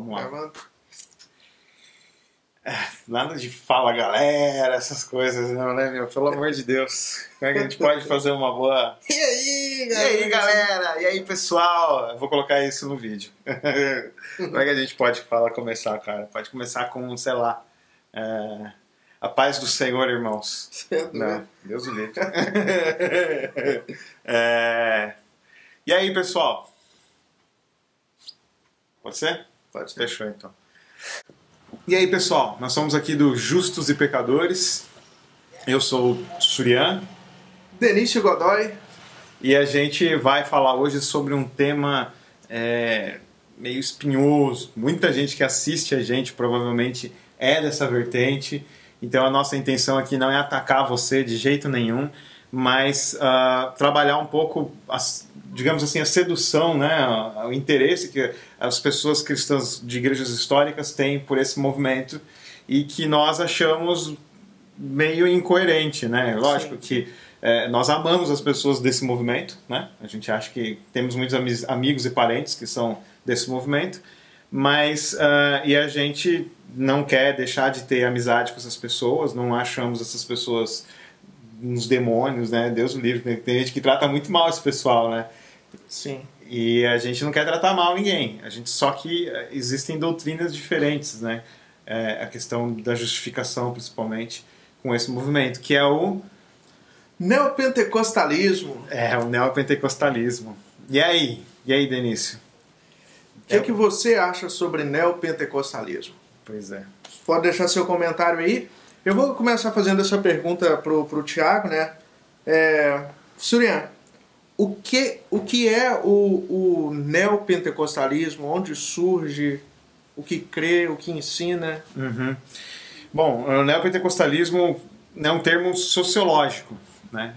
Vamos lá. Nada de fala galera, essas coisas não, né, meu? Pelo amor de Deus. Como é que a gente pode fazer uma boa... E aí, galera? E aí, galera? E aí, pessoal? Eu vou colocar isso no vídeo. Como é que a gente pode começar, cara? Pode começar com, sei lá... A paz do Senhor, irmãos. Não, Deus o livre. E aí, pessoal? Pode ser? Pode ser. Fechou, então. E aí, pessoal? Nós somos aqui do Justos e Pecadores. Eu sou o Surian. Denício Godoy. E a gente vai falar hoje sobre um tema meio espinhoso. Muita gente que assiste a gente provavelmente é dessa vertente. Então a nossa intenção aqui não é atacar você de jeito nenhum, mas trabalhar um pouco, digamos assim, a sedução, né, o interesse que as pessoas cristãs de igrejas históricas têm por esse movimento e que nós achamos meio incoerente, né? Lógico que nós amamos as pessoas desse movimento, né? A gente acha que temos muitos amigos e parentes que são desse movimento, mas e a gente não quer deixar de ter amizade com essas pessoas, não achamos essas pessoas uns demônios, né? Deus o livre, tem gente que trata muito mal esse pessoal, né? Sim. E a gente não quer tratar mal ninguém, só que existem doutrinas diferentes, né? A questão da justificação, principalmente, com esse movimento, que é o... Neopentecostalismo. O neopentecostalismo. E aí, Denício? O que você acha sobre neopentecostalismo? Pois é. Pode deixar seu comentário aí. Eu vou começar fazendo essa pergunta pro Thiago, né? Surian, o que é o neopentecostalismo? Onde surge? O que crê? O que ensina? Uhum. Bom, o neopentecostalismo é um termo sociológico, né?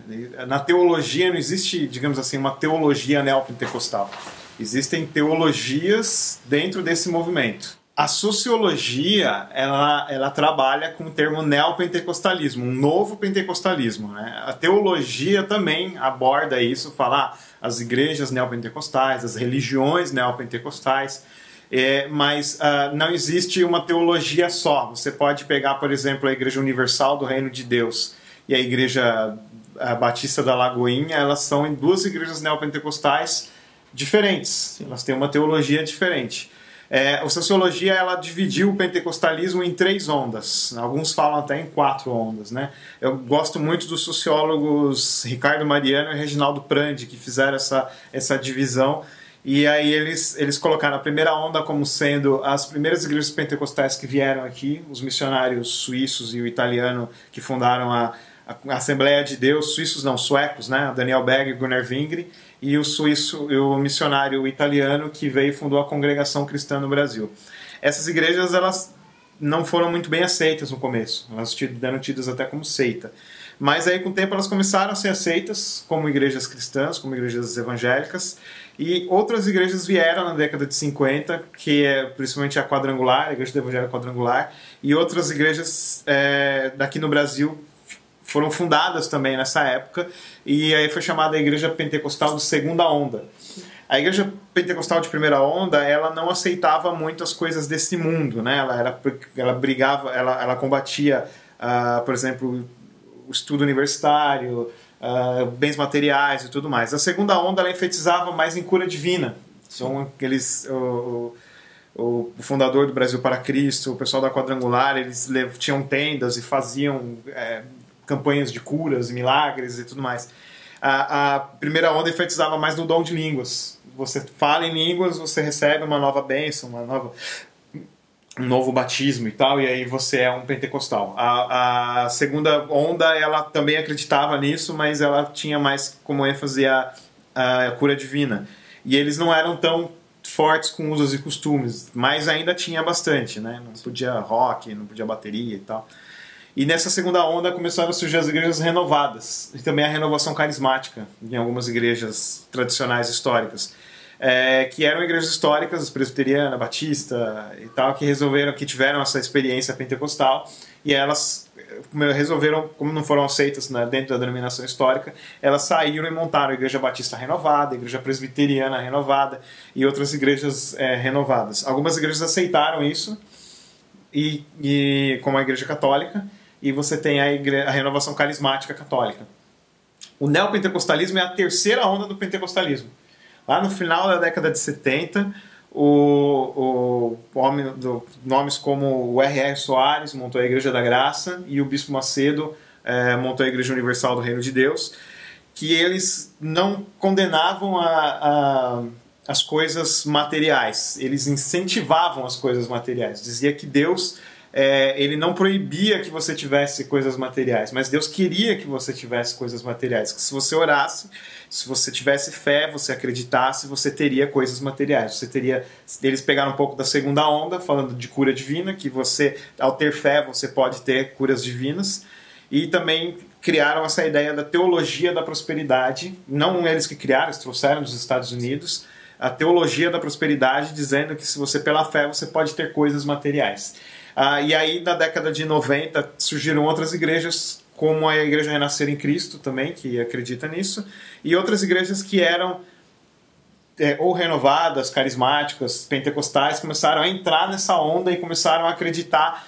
Na teologia não existe, digamos assim, uma teologia neopentecostal. Existem teologias dentro desse movimento. A sociologia, ela trabalha com o termo neopentecostalismo, um novo pentecostalismo, né? A teologia também aborda isso, fala as igrejas neopentecostais, as religiões neopentecostais, mas não existe uma teologia só. Você pode pegar, por exemplo, a Igreja Universal do Reino de Deus e a Igreja Batista da Lagoinha, elas são em duas igrejas neopentecostais diferentes. Sim. Elas têm uma teologia diferente. A sociologia, ela dividiu o pentecostalismo em 3 ondas. Alguns falam até em 4 ondas, né? Eu gosto muito dos sociólogos Ricardo Mariano e Reginaldo Prandi, que fizeram essa divisão. E aí eles colocaram a primeira onda como sendo as primeiras igrejas pentecostais que vieram aqui, os missionários suíços e o italiano que fundaram a Assembleia de Deus, suíços não, suecos, né? Daniel Berg e Gunnar Vingre, e o missionário italiano que veio e fundou a Congregação Cristã no Brasil. Essas igrejas, elas não foram muito bem aceitas no começo, elas eram tidas até como seita. Mas aí com o tempo elas começaram a ser aceitas como igrejas cristãs, como igrejas evangélicas, e outras igrejas vieram na década de 50, que é principalmente a Quadrangular, a Igreja do Evangelho Quadrangular, e outras igrejas daqui no Brasil foram fundadas também nessa época, e aí foi chamada a Igreja Pentecostal de Segunda Onda. A Igreja Pentecostal de Primeira Onda, ela não aceitava muito as coisas desse mundo, né? Ela brigava, ela combatia, por exemplo, o estudo universitário, bens materiais e tudo mais. A Segunda Onda, ela enfatizava mais em cura divina. São o fundador do Brasil para Cristo, o pessoal da Quadrangular, eles tinham tendas e faziam campanhas de curas, milagres e tudo mais. A primeira onda enfatizava mais no dom de línguas. Você fala em línguas, você recebe uma nova bênção, um novo batismo e tal, e aí você é um pentecostal. A segunda onda, ela também acreditava nisso, mas ela tinha mais como ênfase a cura divina. E eles não eram tão fortes com usos e costumes, mas ainda tinha bastante, né? Não podia rock, não podia bateria e tal. E nessa segunda onda começaram a surgir as igrejas renovadas, e também a renovação carismática em algumas igrejas tradicionais históricas. que eram igrejas históricas, presbiteriana, batista e tal, que tiveram essa experiência pentecostal, e elas resolveram, como não foram aceitas, né, dentro da denominação histórica, elas saíram e montaram a Igreja Batista Renovada, a Igreja Presbiteriana Renovada e outras igrejas renovadas. Algumas igrejas aceitaram isso, como a Igreja Católica, e você tem a Renovação Carismática Católica. O neopentecostalismo é a terceira onda do pentecostalismo. Lá no final da década de 70, nomes como o R.R. Soares montou a Igreja da Graça e o Bispo Macedo montou a Igreja Universal do Reino de Deus, que eles não condenavam as coisas materiais, eles incentivavam as coisas materiais. Dizia que Deus ele não proibia que você tivesse coisas materiais, mas Deus queria que você tivesse coisas materiais, que se você orasse, se você tivesse fé, você acreditasse, você teria coisas materiais. Eles pegaram um pouco da segunda onda, falando de cura divina, que você, ao ter fé, você pode ter curas divinas, e também criaram essa ideia da teologia da prosperidade, não eles que criaram, eles trouxeram dos Estados Unidos, a teologia da prosperidade, dizendo que se você, pela fé, você pode ter coisas materiais. E aí, na década de 90, surgiram outras igrejas, como a Igreja Renascer em Cristo também, que acredita nisso, e outras igrejas que eram ou renovadas, carismáticas, pentecostais, começaram a entrar nessa onda e começaram a acreditar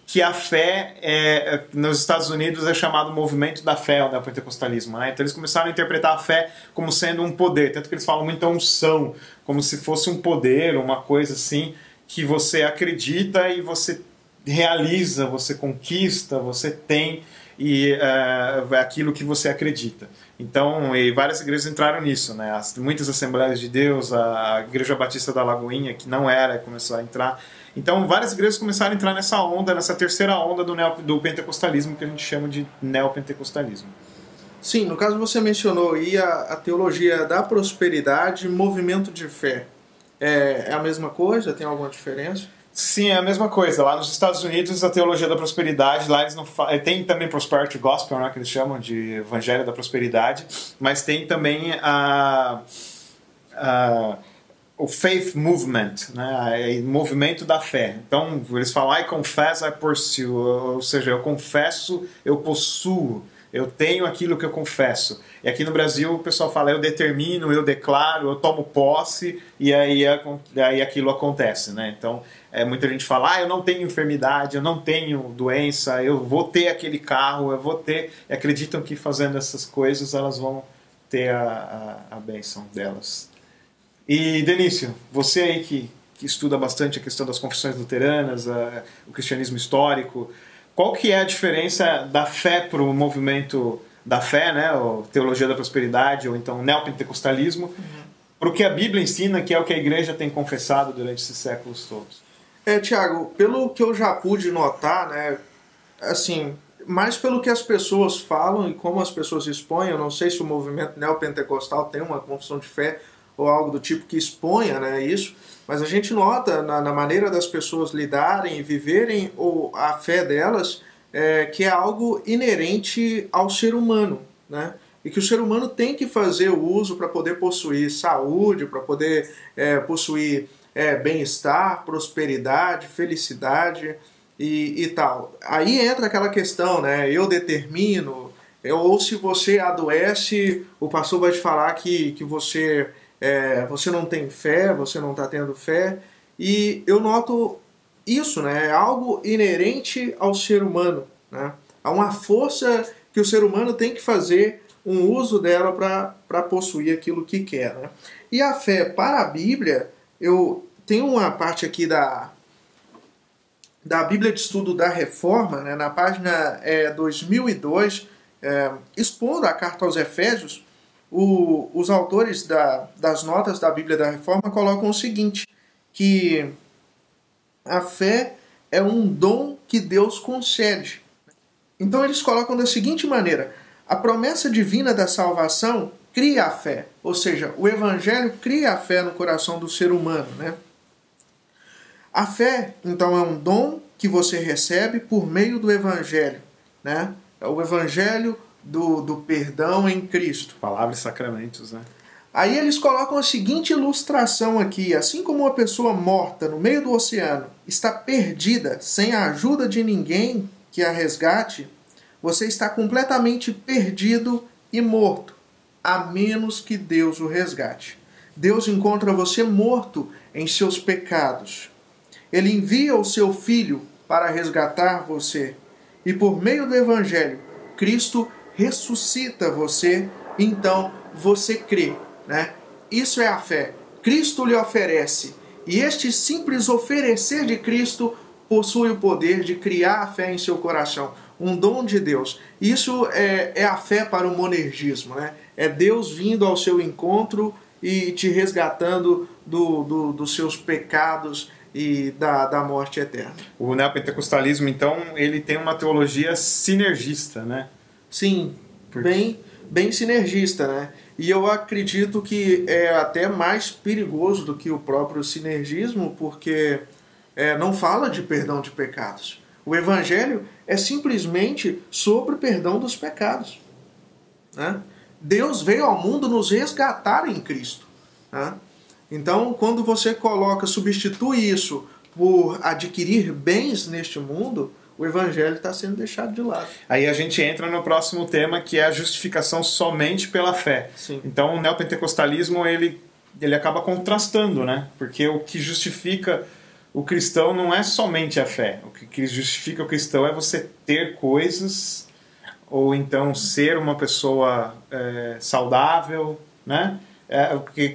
que a fé, nos Estados Unidos, é chamado movimento da fé, o neopentecostalismo, né? Então eles começaram a interpretar a fé como sendo um poder, tanto que eles falam muito unção, como se fosse um poder, uma coisa assim, que você acredita e você realiza, você conquista, você tem aquilo que você acredita. Então, várias igrejas entraram nisso, né? Muitas Assembleias de Deus, a Igreja Batista da Lagoinha, que não era, começou a entrar. Então, várias igrejas começaram a entrar nessa onda, nessa terceira onda do pentecostalismo, que a gente chama de neopentecostalismo. Sim, no caso você mencionou aí a teologia da prosperidade e movimento de fé. É a mesma coisa? Tem alguma diferença? Sim, é a mesma coisa. Lá nos Estados Unidos, a teologia da prosperidade, lá eles não tem também Prosperity Gospel, né, que eles chamam de Evangelho da Prosperidade, mas tem também o Faith Movement, né, o movimento da fé. Então, eles falam, I confess, I pursue, ou seja, eu confesso, eu possuo, eu tenho aquilo que eu confesso. E aqui no Brasil o pessoal fala, eu determino, eu declaro, eu tomo posse, e aí aquilo acontece, né? Então, muita gente fala, eu não tenho enfermidade, eu não tenho doença, eu vou ter aquele carro, eu vou ter... E acreditam que fazendo essas coisas elas vão ter a bênção delas. E, Denício, você aí que estuda bastante a questão das confissões luteranas, o cristianismo histórico, qual que é a diferença da fé para o movimento da fé, né, ou teologia da prosperidade, ou então neopentecostalismo, para o que a Bíblia ensina, que é o que a igreja tem confessado durante esses séculos todos? Tiago, pelo que eu já pude notar, né, assim, mais pelo que as pessoas falam e como as pessoas expõem, eu não sei se o movimento neopentecostal tem uma confissão de fé ou algo do tipo que exponha, né, isso, mas a gente nota na maneira das pessoas lidarem e viverem a fé delas, que é algo inerente ao ser humano, né? E que o ser humano tem que fazer o uso para poder possuir saúde, para poder possuir bem-estar, prosperidade, felicidade e tal. Aí entra aquela questão, né? Eu determino, ou se você adoece, o pastor vai te falar que você não tem fé, você não está tendo fé. E eu noto isso, né? É algo inerente ao ser humano, né? Há uma força que o ser humano tem que fazer um uso dela para possuir aquilo que quer, né? E a fé para a Bíblia, eu tenho uma parte aqui da Bíblia de Estudo da Reforma, né, na página 2002, expondo a carta aos Efésios, os autores das notas da Bíblia da Reforma colocam o seguinte, que a fé é um dom que Deus concede. Então eles colocam da seguinte maneira, a promessa divina da salvação cria a fé, ou seja, o Evangelho cria a fé no coração do ser humano, né? A fé, então, é um dom que você recebe por meio do Evangelho, né? É o Evangelho do perdão em Cristo. Palavra e sacramentos, né? Aí eles colocam a seguinte ilustração aqui: assim como uma pessoa morta no meio do oceano está perdida, sem a ajuda de ninguém que a resgate, você está completamente perdido e morto, a menos que Deus o resgate. Deus encontra você morto em seus pecados. Ele envia o seu Filho para resgatar você. E por meio do Evangelho, Cristo ressuscita você, então você crê, né? Isso é a fé. Cristo lhe oferece. E este simples oferecer de Cristo possui o poder de criar a fé em seu coração. Um dom de Deus. Isso é a fé para o monergismo, né? É Deus vindo ao seu encontro e te resgatando dos seus pecados e da morte eterna. O neopentecostalismo, então, ele tem uma teologia sinergista, né? Sim, bem sinergista, né? E eu acredito que é até mais perigoso do que o próprio sinergismo, porque não fala de perdão de pecados. O Evangelho é simplesmente sobre o perdão dos pecados, né? Deus veio ao mundo nos resgatar em Cristo, né? Então, quando você substitui isso por adquirir bens neste mundo, o Evangelho está sendo deixado de lado. Aí a gente entra no próximo tema, que é a justificação somente pela fé. Sim. Então o neopentecostalismo ele acaba contrastando, né? Porque o que justifica o cristão não é somente a fé. O que justifica o cristão é você ter coisas, ou então ser uma pessoa saudável, né?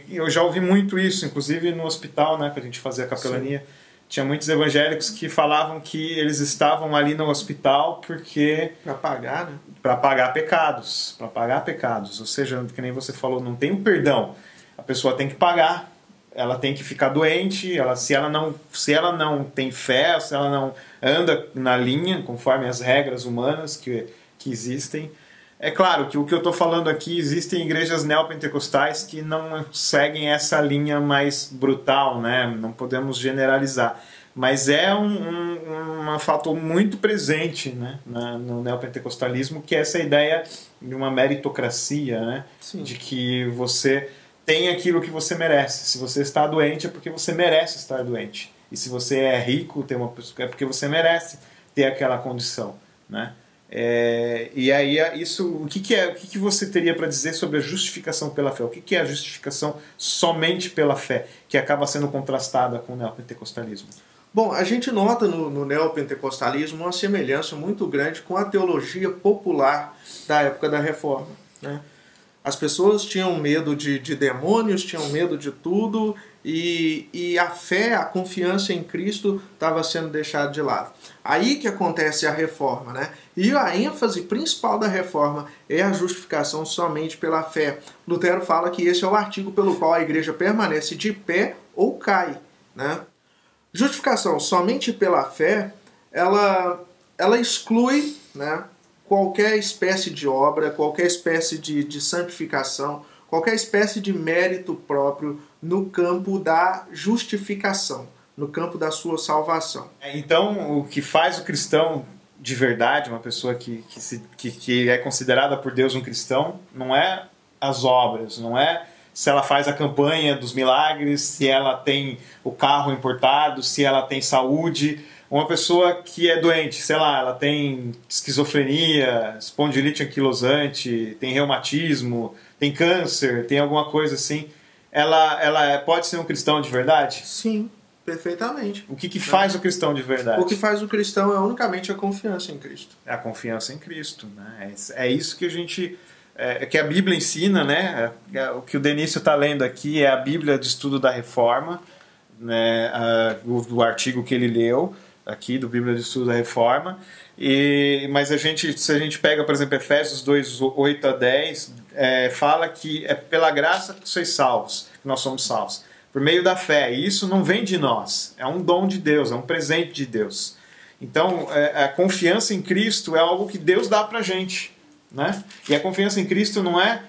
Eu já ouvi muito isso, inclusive no hospital, né, que a gente fazia a capelania. Sim. Tinha muitos evangélicos que falavam que eles estavam ali no hospital porque... Para pagar, né? Para pagar pecados. Para pagar pecados. Ou seja, que nem você falou, não tem o perdão. A pessoa tem que pagar. Ela tem que ficar doente. Se ela não tem fé, se ela não anda na linha, conforme as regras humanas que existem... É claro que o que eu estou falando aqui, existem igrejas neopentecostais que não seguem essa linha mais brutal, né? Não podemos generalizar. Mas é um fator muito presente, né, no neopentecostalismo, que é essa ideia de uma meritocracia, né? Sim. De que você tem aquilo que você merece. Se você está doente é porque você merece estar doente. E se você é rico, é porque você merece ter aquela condição, né? E aí o que você teria para dizer sobre a justificação pela fé? O que é a justificação somente pela fé, que acaba sendo contrastada com o neopentecostalismo? Bom, a gente nota no neopentecostalismo uma semelhança muito grande com a teologia popular da época da Reforma, né? As pessoas tinham medo de demônios, tinham medo de tudo, e a fé, a confiança em Cristo estava sendo deixada de lado. Aí que acontece a reforma, né? E a ênfase principal da reforma é a justificação somente pela fé. Lutero fala que esse é o artigo pelo qual a igreja permanece de pé ou cai, né? Justificação somente pela fé, ela exclui, né, qualquer espécie de obra, qualquer espécie de santificação, qualquer espécie de mérito próprio no campo da justificação, no campo da sua salvação. Então, o que faz o cristão de verdade, uma pessoa que é considerada por Deus um cristão, não é as obras, não é se ela faz a campanha dos milagres, se ela tem o carro importado, se ela tem saúde. Uma pessoa que é doente, sei lá, ela tem esquizofrenia, espondilite anquilosante, tem reumatismo, tem câncer, tem alguma coisa assim, ela pode ser um cristão de verdade? Sim, perfeitamente. O que faz o cristão de verdade? O que faz o cristão é unicamente a confiança em Cristo. É a confiança em Cristo, né? É isso que a gente... que a Bíblia ensina, né? O que o Denício está lendo aqui é a Bíblia de Estudo da Reforma, né? Do artigo que ele leu aqui, do Bíblia de Estudo da Reforma. Mas se a gente pega, por exemplo, Efésios 2, 8 a 10, fala que é pela graça que sois salvos, que nós somos salvos, por meio da fé. E isso não vem de nós, é um dom de Deus, é um presente de Deus. Então, a confiança em Cristo é algo que Deus dá pra gente, né? E a confiança em Cristo não é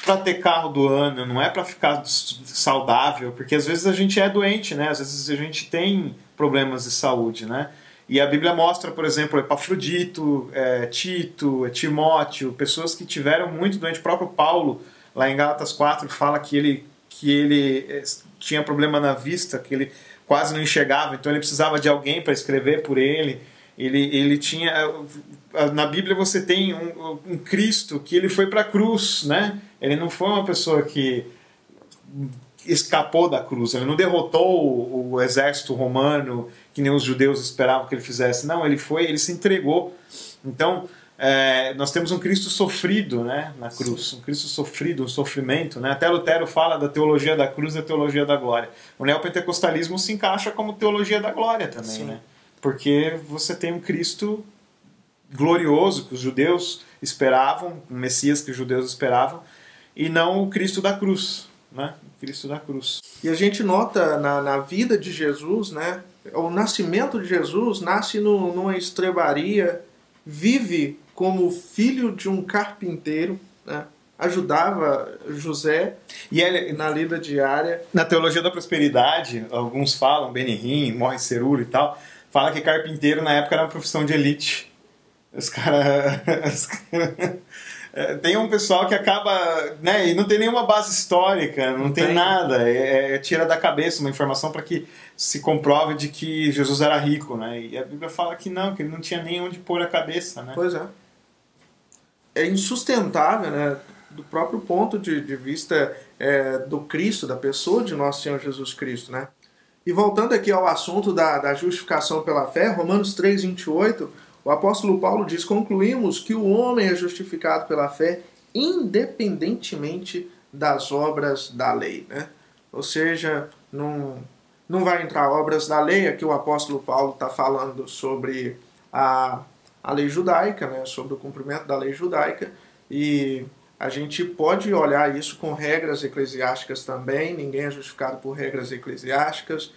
para ter carro do ano, não é para ficar saudável, porque às vezes a gente é doente, né? Às vezes a gente tem problemas de saúde, né? E a Bíblia mostra, por exemplo, Epafrodito, Tito, Timóteo, pessoas que tiveram muito doente. O próprio Paulo, Lá em Gálatas 4 fala que ele tinha problema na vista, que ele quase não enxergava, então ele precisava de alguém para escrever por ele. Ele tinha... Na Bíblia você tem um Cristo que ele foi para a cruz, né? Ele não foi uma pessoa que escapou da cruz, ele não derrotou o exército romano que nem os judeus esperavam que ele fizesse. Não, ele se entregou. Então, nós temos um Cristo sofrido, né, na cruz, um Cristo sofrido, um sofrimento, né? Até Lutero fala da teologia da cruz e da teologia da glória. O neopentecostalismo se encaixa como teologia da glória também, né? Porque você tem um Cristo glorioso que os judeus esperavam, um Messias que os judeus esperavam, e não o Cristo da cruz, né? O Cristo da cruz. E a gente nota na vida de Jesus, né? O nascimento de Jesus nasce numa estrebaria, vive como filho de um carpinteiro, né? Ajudava José e ele, na lida diária. Na teologia da prosperidade, alguns falam, Benihim, Morris Cerullo e tal, fala que carpinteiro na época era uma profissão de elite. Os caras... Tem um pessoal que acaba, né, e não tem nenhuma base histórica, não tem nada, tira da cabeça uma informação para que se comprove de que Jesus era rico, né? E a Bíblia fala que não, que ele não tinha nem onde pôr a cabeça, né? Pois é. É insustentável, né, do próprio ponto de vista do Cristo, da pessoa de nosso Senhor Jesus Cristo, né? E voltando aqui ao assunto da justificação pela fé, Romanos 3:28, o apóstolo Paulo diz: concluímos que o homem é justificado pela fé independentemente das obras da lei, né? Ou seja, não vai entrar obras da lei. Aqui o apóstolo Paulo está falando sobre a lei judaica, né? Sobre o cumprimento da lei judaica, e a gente pode olhar isso com regras eclesiásticas também. Ninguém é justificado por regras eclesiásticas,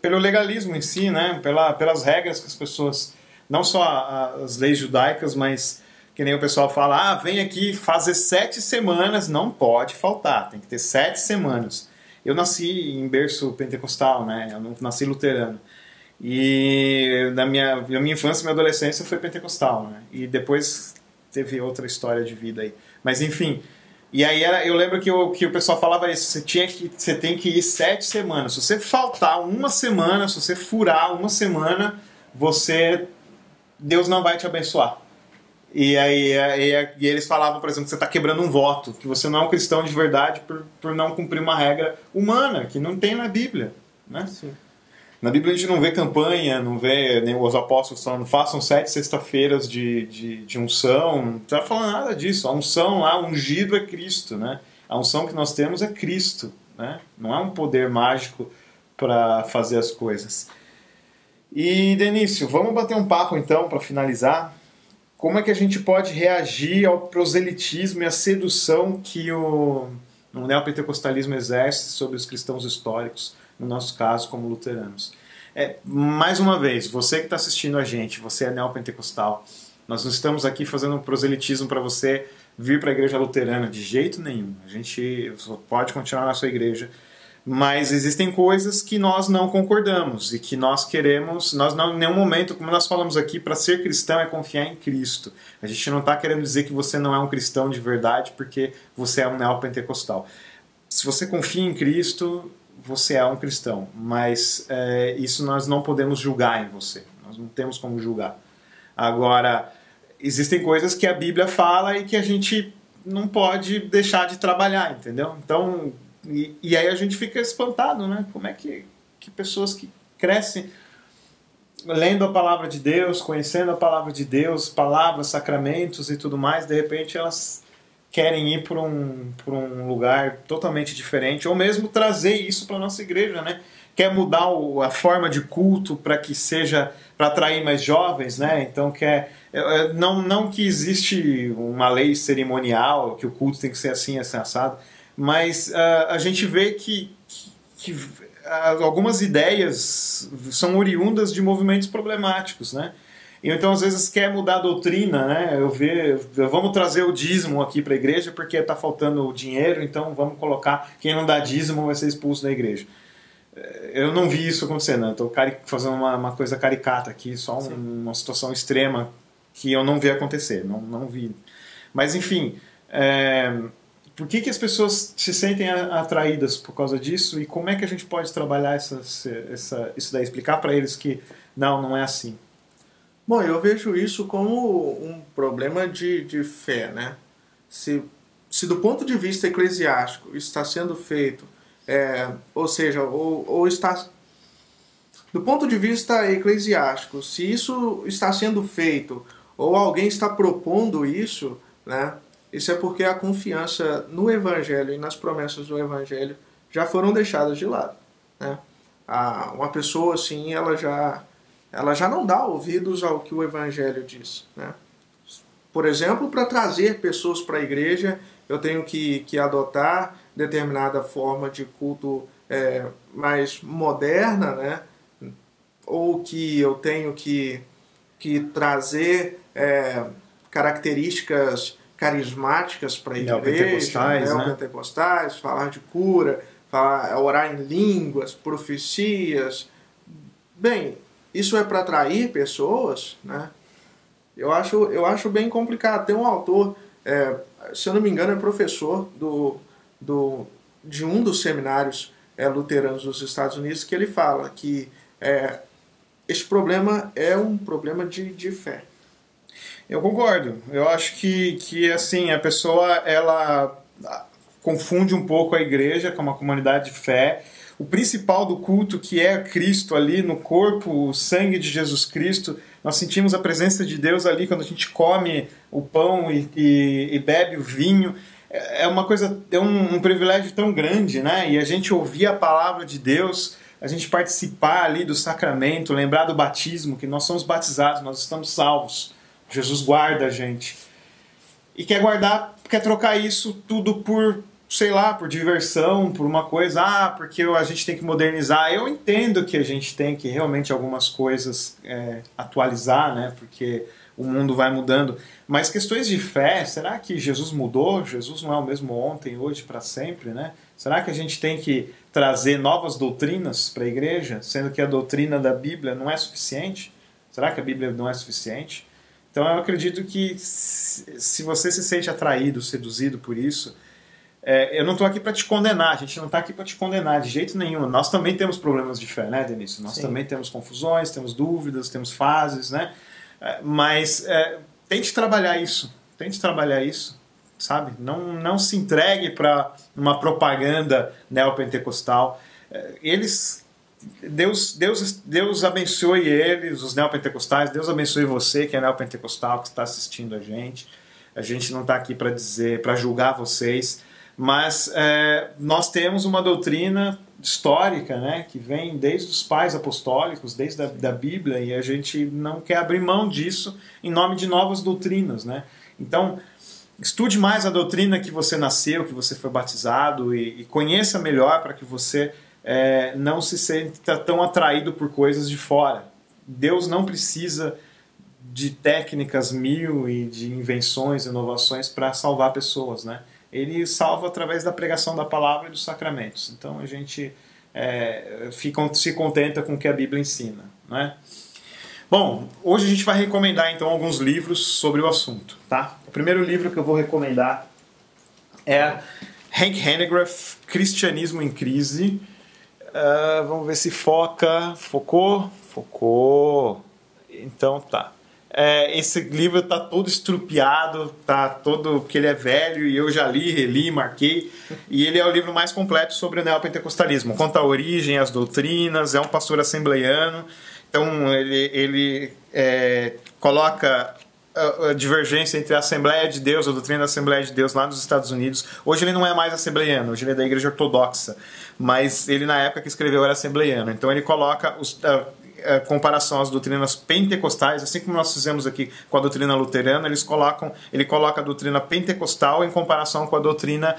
pelo legalismo em si, né? Pelas regras que as pessoas, não só as leis judaicas, mas que nem o pessoal fala, vem aqui fazer 7 semanas, não pode faltar, tem que ter 7 semanas. Eu nasci em berço pentecostal, né? Eu não nasci luterano. E na minha infância e minha adolescência foi pentecostal, né? E depois teve outra história de vida aí. Mas enfim... E aí eu lembro que o pessoal falava isso, você tem que ir 7 semanas. Se você faltar uma semana, se você furar uma semana, Deus não vai te abençoar. E eles falavam, por exemplo, que você está quebrando um voto, que você não é um cristão de verdade por não cumprir uma regra humana, que não tem na Bíblia, né? Sim. Na Bíblia a gente não vê campanha, não vê nem os apóstolos falando façam 7 sexta-feiras de unção, não está falando nada disso. A unção lá, ungido é Cristo, né? A unção que nós temos é Cristo, né? Não é um poder mágico para fazer as coisas. E Denício, vamos bater um papo então para finalizar. Como é que a gente pode reagir ao proselitismo e à sedução que o neopentecostalismo exerce sobre os cristãos históricos, no nosso caso, como luteranos? Mais uma vez, você que está assistindo a gente, você é neopentecostal, nós não estamos aqui fazendo um proselitismo para você vir para a igreja luterana, de jeito nenhum. A gente pode continuar na sua igreja, mas existem coisas que nós não concordamos e que nós queremos, nós não, em nenhum momento, como nós falamos aqui, para ser cristão é confiar em Cristo. A gente não está querendo dizer que você não é um cristão de verdade porque você é um neopentecostal. Se você confia em Cristo, você é um cristão, mas isso nós não podemos julgar em você, nós não temos como julgar. Agora, existem coisas que a Bíblia fala e que a gente não pode deixar de trabalhar, entendeu? Então, e aí a gente fica espantado, né? Como é que pessoas que crescem lendo a palavra de Deus, conhecendo a palavra de Deus, palavras, sacramentos e tudo mais, de repente elas querem ir por um lugar totalmente diferente, ou mesmo trazer isso para a nossa igreja, né? Quer mudar a forma de culto para que seja, para atrair mais jovens, né? Então não que existe uma lei cerimonial, que o culto tem que ser assim, assado, mas a gente vê que algumas ideias são oriundas de movimentos problemáticos, né? Então, às vezes, quer mudar a doutrina, né? Vamos trazer o dízimo aqui para a igreja porque está faltando dinheiro, então vamos colocar quem não dá dízimo vai ser expulso da igreja. Eu não vi isso acontecendo, estou fazendo uma coisa caricata aqui, só uma situação extrema que eu não vi acontecer, não vi. Mas, enfim, por que as pessoas se sentem atraídas por causa disso e como é que a gente pode trabalhar isso daí, explicar para eles que não é assim? Bom, eu vejo isso como um problema de fé, né? Se do ponto de vista eclesiástico está sendo feito, ou seja, ou está... Do ponto de vista eclesiástico, se isso está sendo feito ou alguém está propondo isso, né? Isso é porque a confiança no Evangelho e nas promessas do Evangelho já foram deixadas de lado, né? Uma pessoa assim, ela já não dá ouvidos ao que o Evangelho diz, né? Por exemplo, para trazer pessoas para a igreja, eu tenho que adotar determinada forma de culto mais moderna, né? Ou que eu tenho que trazer características carismáticas para a igreja, neopentecostais, né? Falar de cura, orar em línguas, profecias. Bem, isso é para atrair pessoas, né? Eu acho bem complicado. Tem um autor, se eu não me engano, é professor de um dos seminários luteranos dos Estados Unidos, que ele fala que esse problema é um problema de fé. Eu concordo. Eu acho que assim, a pessoa ela confunde um pouco a igreja com uma comunidade de fé. O principal do culto, que é Cristo ali no corpo, o sangue de Jesus Cristo, nós sentimos a presença de Deus ali quando a gente come o pão e bebe o vinho. É uma coisa, é um privilégio tão grande, né? E a gente ouvir a palavra de Deus, a gente participar ali do sacramento, lembrar do batismo, que nós somos batizados, nós estamos salvos. Jesus guarda a gente. E quer trocar isso tudo por, sei lá, por diversão, por uma coisa, porque a gente tem que modernizar. Eu entendo que a gente tem que realmente algumas coisas atualizar, né? Porque o mundo vai mudando. Mas questões de fé, será que Jesus mudou? Jesus não é o mesmo ontem, hoje, para sempre, né? Será que a gente tem que trazer novas doutrinas para a igreja, sendo que a doutrina da Bíblia não é suficiente? Será que a Bíblia não é suficiente? Então eu acredito que se você se sente atraído, seduzido por isso, eu não estou aqui para te condenar, a gente não está aqui para te condenar de jeito nenhum. Nós também temos problemas de fé, né, Denise? Nós também temos confusões, temos dúvidas, temos fases, né? Mas tente trabalhar isso, sabe? Não se entregue para uma propaganda neopentecostal. Deus abençoe eles, os neopentecostais. Deus abençoe você que é neopentecostal, que está assistindo a gente. A gente não está aqui para julgar vocês, mas nós temos uma doutrina histórica, né, que vem desde os pais apostólicos, desde da Bíblia, e a gente não quer abrir mão disso em nome de novas doutrinas, né? Então, estude mais a doutrina que você nasceu, que você foi batizado, e conheça melhor para que você não se sinta tão atraído por coisas de fora. Deus não precisa de técnicas mil e de invenções, inovações para salvar pessoas, né? Ele salva através da pregação da palavra e dos sacramentos. Então a gente se contenta com o que a Bíblia ensina, né? Bom, hoje a gente vai recomendar então alguns livros sobre o assunto, tá? O primeiro livro que eu vou recomendar é Hank Hanegraaff, Cristianismo em Crise. Vamos ver se focou. Então tá. Esse livro tá todo estrupiado, porque ele é velho e eu já li, reli, marquei, e ele é o livro mais completo sobre o neopentecostalismo. Conta a origem, as doutrinas, é um pastor assembleiano, então ele coloca a divergência entre a Assembleia de Deus, a doutrina da Assembleia de Deus lá nos Estados Unidos. Hoje ele não é mais assembleiano, hoje ele é da Igreja Ortodoxa, mas ele na época que escreveu era assembleiano. Então ele coloca a comparação às doutrinas pentecostais, assim como nós fizemos aqui com a doutrina luterana, ele coloca a doutrina pentecostal em comparação com a doutrina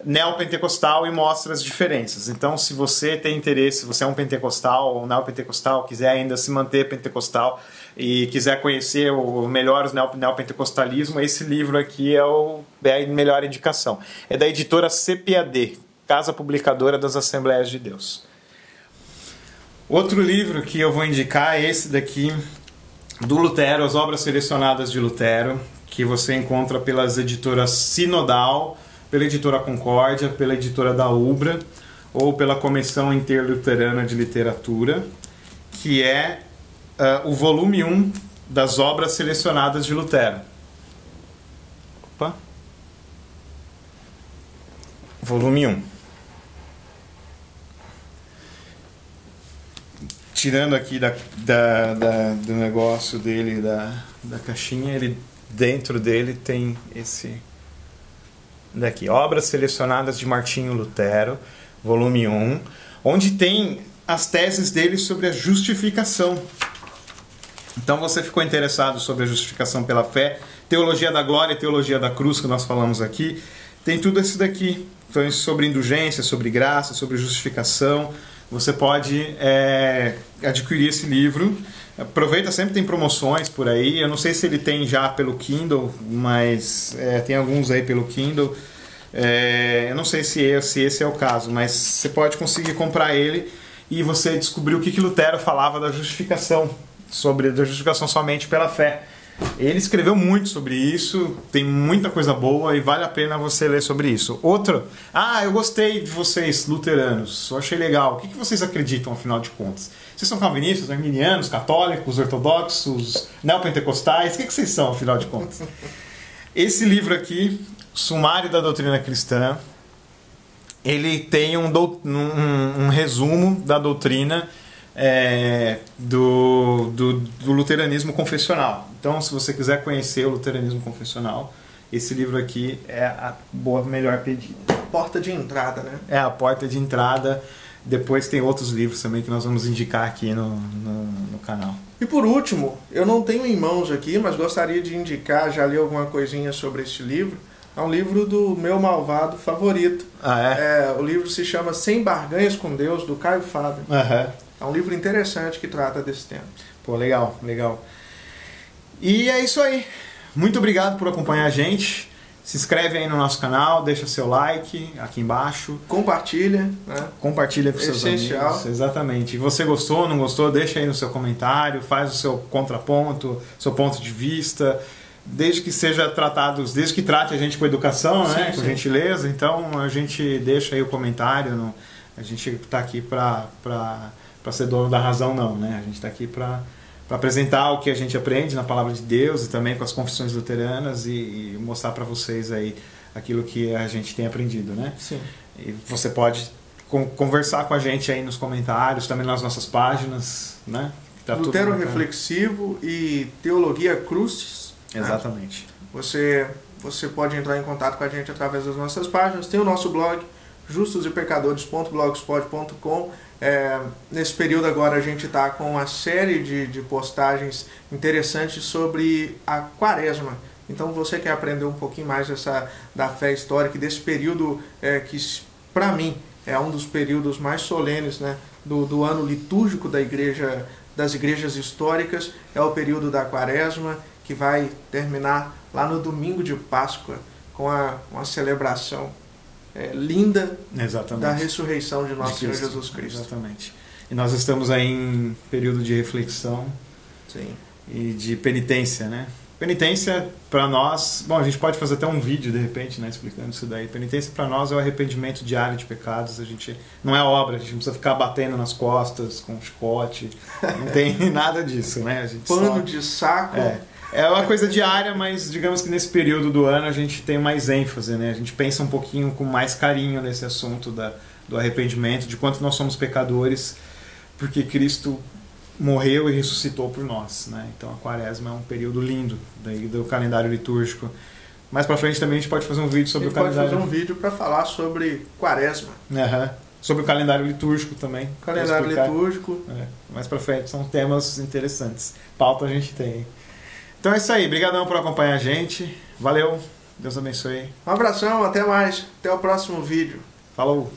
neopentecostal e mostra as diferenças. Então, se você tem interesse, se você é um pentecostal ou neopentecostal, quiser ainda se manter pentecostal e quiser conhecer o melhor neopentecostalismo, esse livro aqui é a melhor indicação. É da editora CPAD, Casa Publicadora das Assembleias de Deus. Outro livro que eu vou indicar é esse daqui, do Lutero, As Obras Selecionadas de Lutero, que você encontra pelas editoras Sinodal, pela editora Concórdia, pela editora da Ubra ou pela Comissão Interluterana de Literatura, que é o volume 1 das obras selecionadas de Lutero. Opa. Volume 1. Tirando aqui do negócio dele, da caixinha, dentro dele tem esse daqui, Obras Selecionadas de Martinho Lutero, volume 1, onde tem as teses dele sobre a justificação. Então você ficou interessado sobre a justificação pela fé, teologia da glória e teologia da cruz, que nós falamos aqui, tem tudo isso daqui. Então, sobre indulgência, sobre graça, sobre justificação. Você pode adquirir esse livro. Aproveita, sempre tem promoções por aí. Eu não sei se ele tem já pelo Kindle, mas tem alguns aí pelo Kindle. Eu não sei se esse é o caso, mas você pode conseguir comprar ele e você descobrir o que Lutero falava da justificação, da justificação somente pela fé. Ele escreveu muito sobre isso, tem muita coisa boa e vale a pena você ler sobre isso. Outro, eu gostei de vocês, luteranos, eu achei legal. O que vocês acreditam, afinal de contas? Vocês são calvinistas, arminianos, católicos, ortodoxos, neopentecostais? O que vocês são, afinal de contas? Esse livro aqui, Sumário da Doutrina Cristã, ele tem um resumo da doutrina do luteranismo confessional. Então, se você quiser conhecer o luteranismo confessional, esse livro aqui é a melhor pedida. Porta de entrada, né? É a porta de entrada. Depois tem outros livros também que nós vamos indicar aqui no canal. E por último, eu não tenho em mãos aqui, mas gostaria de indicar, já li alguma coisinha sobre este livro. É um livro do meu malvado favorito. O livro se chama Sem Barganhas com Deus, do Caio Fábio. É um livro interessante que trata desse tema. Pô, legal, legal. E é isso aí. Muito obrigado por acompanhar a gente. Se inscreve aí no nosso canal, deixa seu like aqui embaixo. Compartilha, né? Compartilha com seus amigos. Exatamente. E você gostou, não gostou, deixa aí no seu comentário, faz o seu contraponto, seu ponto de vista. Desde que trate a gente com educação, né? Com gentileza. Então a gente deixa aí o comentário. A gente está aqui para ser dono da razão, não, né? A gente está aqui para apresentar o que a gente aprende na palavra de Deus e também com as confissões luteranas e mostrar para vocês aí aquilo que a gente tem aprendido, né? Sim. E você pode conversar com a gente aí nos comentários, também nas nossas páginas, né? Tá Lutero tudo Reflexivo e Teologia Crucis. Exatamente. Né? Você pode entrar em contato com a gente através das nossas páginas. Tem o nosso blog, justosepecadores.blogspot.com. Nesse período agora a gente está com uma série de postagens interessantes sobre a Quaresma. Então você quer aprender um pouquinho mais da fé histórica e desse período que para mim é um dos períodos mais solenes, né, do ano litúrgico das igrejas históricas, é o período da Quaresma, que vai terminar lá no domingo de Páscoa com uma celebração linda. Exatamente. Da ressurreição de nosso Senhor Jesus Cristo. Exatamente. E nós estamos aí em período de reflexão. Sim. E de penitência, né? Penitência para nós, a gente pode fazer até um vídeo de repente, né, explicando isso daí. Penitência para nós é o arrependimento diário de pecados. A gente não é obra, a gente não precisa ficar batendo nas costas com um chicote. Não tem nada disso, né? A gente pano de saco. É uma coisa diária, mas digamos que nesse período do ano a gente tem mais ênfase, né? A gente pensa um pouquinho com mais carinho nesse assunto do arrependimento, de quanto nós somos pecadores, porque Cristo morreu e ressuscitou por nós, né? Então a Quaresma é um período lindo do calendário litúrgico. Mais pra frente também a gente pode fazer um vídeo sobre o calendário. A gente pode fazer um vídeo para falar sobre Quaresma. Sobre o calendário litúrgico também. Calendário litúrgico. Mais pra frente são temas interessantes. Pauta a gente tem. Então é isso aí, obrigadão por acompanhar a gente, valeu, Deus abençoe. Um abração, até mais, até o próximo vídeo. Falou!